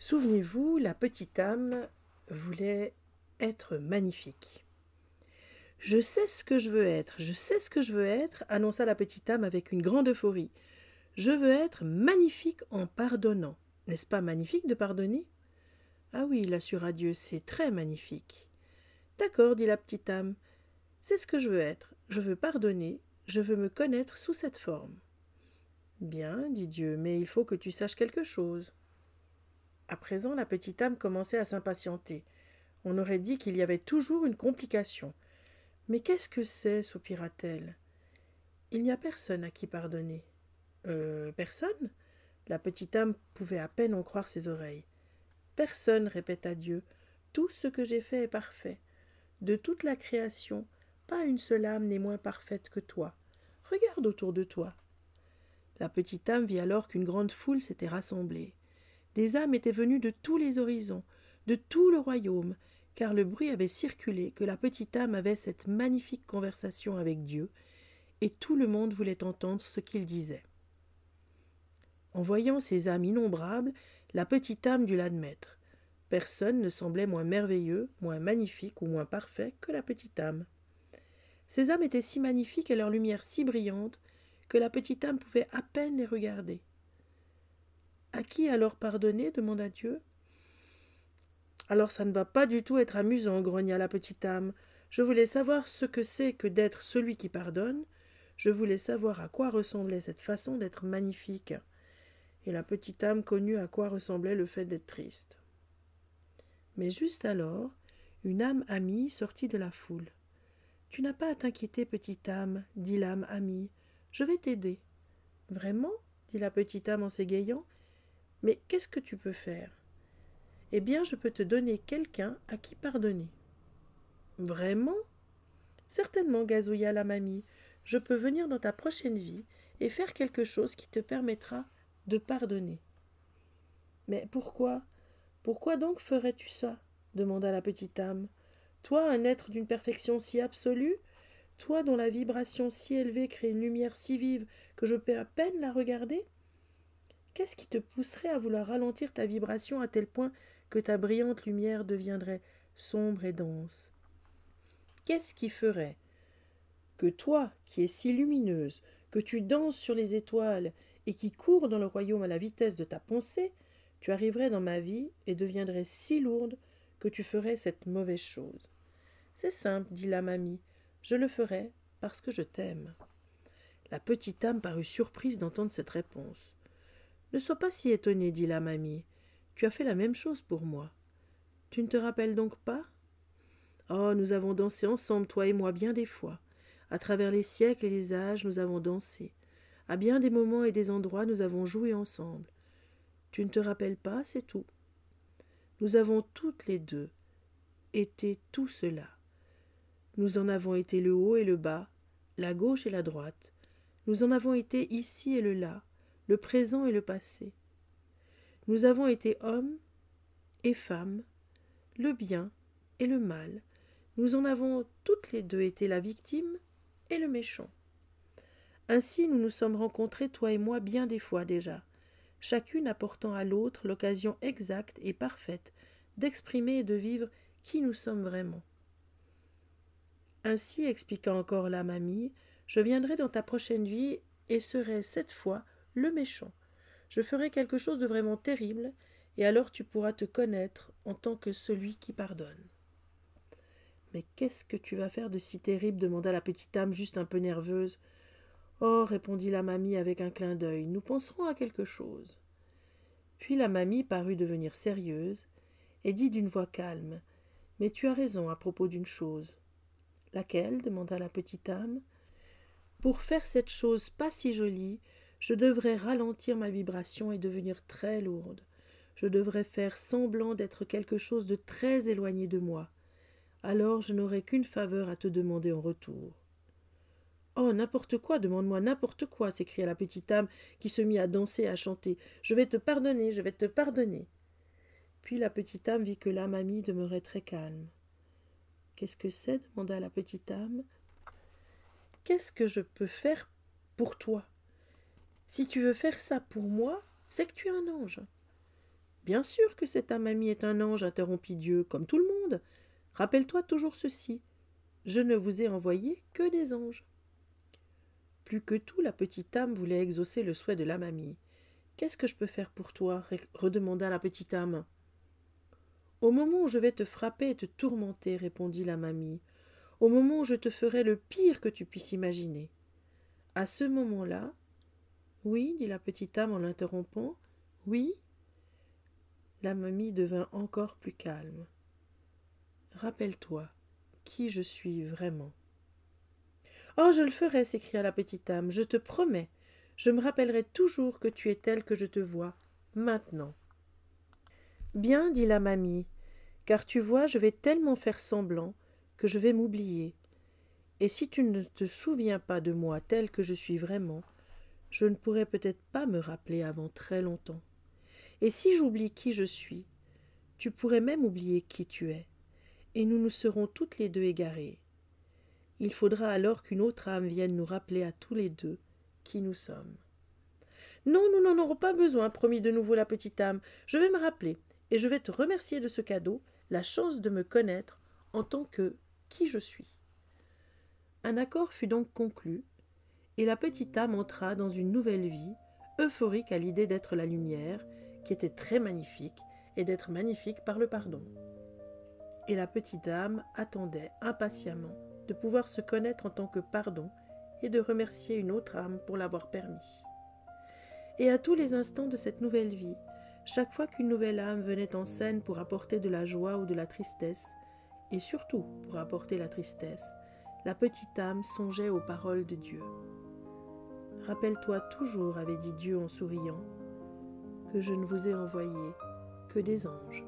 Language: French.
Souvenez-vous, la petite âme voulait être magnifique. Je sais ce que je veux être, je sais ce que je veux être, annonça la petite âme avec une grande euphorie. Je veux être magnifique en pardonnant. N'est-ce pas magnifique de pardonner? Ah oui, l'assura Dieu, c'est très magnifique. D'accord, dit la petite âme, c'est ce que je veux être. Je veux pardonner, je veux me connaître sous cette forme. Bien, dit Dieu, mais il faut que tu saches quelque chose. À présent, la petite âme commençait à s'impatienter. On aurait dit qu'il y avait toujours une complication. Mais qu'est-ce que c'est, soupira-t-elle. Il n'y a personne à qui pardonner. Personne? La petite âme pouvait à peine en croire ses oreilles. Personne, répéta Dieu. Tout ce que j'ai fait est parfait. De toute la création, pas une seule âme n'est moins parfaite que toi. Regarde autour de toi. La petite âme vit alors qu'une grande foule s'était rassemblée. Des âmes étaient venues de tous les horizons, de tout le royaume, car le bruit avait circulé que la petite âme avait cette magnifique conversation avec Dieu, et tout le monde voulait entendre ce qu'il disait. En voyant ces âmes innombrables, la petite âme dut l'admettre. Personne ne semblait moins merveilleux, moins magnifique ou moins parfait que la petite âme. Ces âmes étaient si magnifiques et leur lumière si brillante que la petite âme pouvait à peine les regarder. À qui alors pardonner? Demanda Dieu. Alors ça ne va pas du tout être amusant, grogna la petite âme. Je voulais savoir ce que c'est que d'être celui qui pardonne. Je voulais savoir à quoi ressemblait cette façon d'être magnifique. Et la petite âme connut à quoi ressemblait le fait d'être triste. Mais juste alors, une âme amie sortit de la foule. Tu n'as pas à t'inquiéter, petite âme, dit l'âme amie. Je vais t'aider. Vraiment? Dit la petite âme en s'égayant. Mais qu'est-ce que tu peux faire? Eh bien, je peux te donner quelqu'un à qui pardonner. Vraiment? Certainement, gazouilla la mamie. Je peux venir dans ta prochaine vie et faire quelque chose qui te permettra de pardonner. Mais pourquoi? Pourquoi donc ferais-tu ça? Demanda la petite âme. Toi, un être d'une perfection si absolue, toi dont la vibration si élevée crée une lumière si vive que je peux à peine la regarder? Qu'est-ce qui te pousserait à vouloir ralentir ta vibration à tel point que ta brillante lumière deviendrait sombre et dense? Qu'est-ce qui ferait que toi, qui es si lumineuse, que tu danses sur les étoiles et qui cours dans le royaume à la vitesse de ta pensée, tu arriverais dans ma vie et deviendrais si lourde que tu ferais cette mauvaise chose? C'est simple, dit la mamie, je le ferai parce que je t'aime. La petite âme parut surprise d'entendre cette réponse. Ne sois pas si étonnée, dit la mamie, tu as fait la même chose pour moi. Tu ne te rappelles donc pas? Oh, nous avons dansé ensemble, toi et moi, bien des fois. À travers les siècles et les âges, nous avons dansé. À bien des moments et des endroits, nous avons joué ensemble. Tu ne te rappelles pas, c'est tout. Nous avons toutes les deux été tout cela. Nous en avons été le haut et le bas, la gauche et la droite. Nous en avons été ici et le là, le présent et le passé. Nous avons été hommes et femmes, le bien et le mal. Nous en avons toutes les deux été la victime et le méchant. Ainsi nous nous sommes rencontrés, toi et moi, bien des fois déjà, chacune apportant à l'autre l'occasion exacte et parfaite d'exprimer et de vivre qui nous sommes vraiment. Ainsi, expliqua encore la mamie, je viendrai dans ta prochaine vie et serai cette fois le méchant. Je ferai quelque chose de vraiment terrible, et alors tu pourras te connaître en tant que celui qui pardonne. Mais qu'est-ce que tu vas faire de si terrible? Demanda la petite âme, juste un peu nerveuse. Oh, répondit la mamie avec un clin d'œil, nous penserons à quelque chose. Puis la mamie parut devenir sérieuse et dit d'une voix calme, mais tu as raison à propos d'une chose. Laquelle? Demanda la petite âme. Pour faire cette chose pas si jolie, je devrais ralentir ma vibration et devenir très lourde. Je devrais faire semblant d'être quelque chose de très éloigné de moi. Alors je n'aurai qu'une faveur à te demander en retour. Oh, n'importe quoi, demande-moi n'importe quoi, s'écria la petite âme qui se mit à danser et à chanter. Je vais te pardonner, je vais te pardonner. Puis la petite âme vit que l'âme amie demeurait très calme. Qu'est-ce que c'est? Demanda la petite âme. Qu'est-ce que je peux faire pour toi? Si tu veux faire ça pour moi, c'est que tu es un ange. Bien sûr que cette âme amie est un ange, interrompit Dieu, comme tout le monde. Rappelle-toi toujours ceci. Je ne vous ai envoyé que des anges. Plus que tout, la petite âme voulait exaucer le souhait de l'âme amie. Qu'est-ce que je peux faire pour toi redemanda la petite âme. Au moment où je vais te frapper et te tourmenter, répondit l'âme amie, au moment où je te ferai le pire que tu puisses imaginer. À ce moment-là, oui, dit la petite âme en l'interrompant, oui. L'âme amie devint encore plus calme. Rappelle-toi qui je suis vraiment. Oh, je le ferai, s'écria la petite âme, je te promets. Je me rappellerai toujours que tu es telle que je te vois, maintenant. Bien, dit la mamie, car tu vois, je vais tellement faire semblant que je vais m'oublier. Et si tu ne te souviens pas de moi telle que je suis vraiment, je ne pourrai peut-être pas me rappeler avant très longtemps. Et si j'oublie qui je suis, tu pourrais même oublier qui tu es, et nous nous serons toutes les deux égarées. Il faudra alors qu'une autre âme vienne nous rappeler à tous les deux qui nous sommes. Non, nous n'en aurons pas besoin, promit de nouveau la petite âme. Je vais me rappeler, et je vais te remercier de ce cadeau, la chance de me connaître en tant que qui je suis. Un accord fut donc conclu, et la petite âme entra dans une nouvelle vie, euphorique à l'idée d'être la lumière, qui était très magnifique, et d'être magnifique par le pardon. Et la petite âme attendait impatiemment de pouvoir se connaître en tant que pardon et de remercier une autre âme pour l'avoir permis. Et à tous les instants de cette nouvelle vie, chaque fois qu'une nouvelle âme venait en scène pour apporter de la joie ou de la tristesse, et surtout pour apporter la tristesse, la petite âme songeait aux paroles de Dieu. Rappelle-toi toujours, avait dit Dieu en souriant, que je ne vous ai envoyé que des anges.